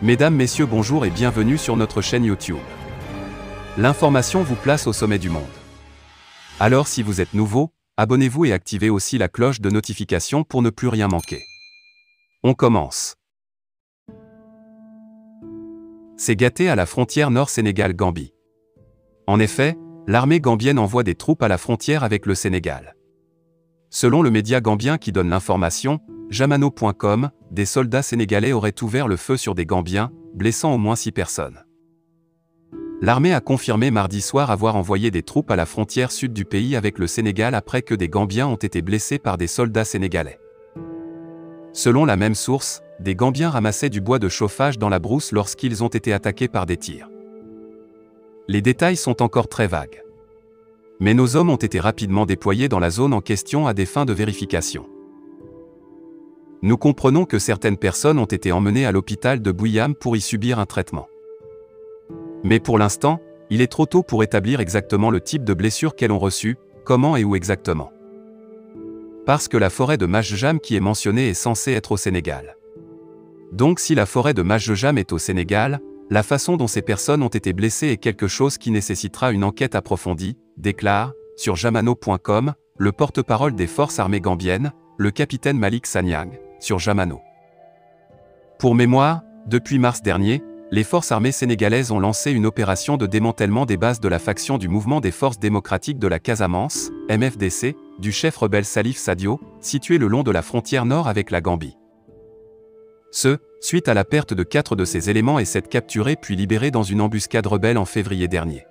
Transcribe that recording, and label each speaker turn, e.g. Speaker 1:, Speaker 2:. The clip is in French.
Speaker 1: Mesdames, Messieurs, bonjour et bienvenue sur notre chaîne YouTube. L'information vous place au sommet du monde. Alors si vous êtes nouveau, abonnez-vous et activez aussi la cloche de notification pour ne plus rien manquer. On commence. C'est gâté à la frontière nord Sénégal-Gambie. En effet, l'armée gambienne envoie des troupes à la frontière avec le Sénégal. Selon le média gambien qui donne l'information, Jamano.com, des soldats sénégalais auraient ouvert le feu sur des Gambiens, blessant au moins 6 personnes. L'armée a confirmé mardi soir avoir envoyé des troupes à la frontière sud du pays avec le Sénégal après que des Gambiens ont été blessés par des soldats sénégalais. Selon la même source, des Gambiens ramassaient du bois de chauffage dans la brousse lorsqu'ils ont été attaqués par des tirs. Les détails sont encore très vagues. Mais nos hommes ont été rapidement déployés dans la zone en question à des fins de vérification. Nous comprenons que certaines personnes ont été emmenées à l'hôpital de Bouillam pour y subir un traitement. Mais pour l'instant, il est trop tôt pour établir exactement le type de blessures qu'elles ont reçues, comment et où exactement. Parce que la forêt de Majejam qui est mentionnée est censée être au Sénégal. Donc si la forêt de Majejam est au Sénégal, la façon dont ces personnes ont été blessées est quelque chose qui nécessitera une enquête approfondie, déclare, sur Jamano.com, le porte-parole des forces armées gambiennes, le capitaine Malik Sanyang, sur Jamano. Pour mémoire, depuis mars dernier, les forces armées sénégalaises ont lancé une opération de démantèlement des bases de la faction du Mouvement des Forces démocratiques de la Casamance, MFDC, du chef rebelle Salif Sadio, situé le long de la frontière nord avec la Gambie. Suite à la perte de 4 de ses éléments et 7 capturés puis libérés dans une embuscade rebelle en février dernier.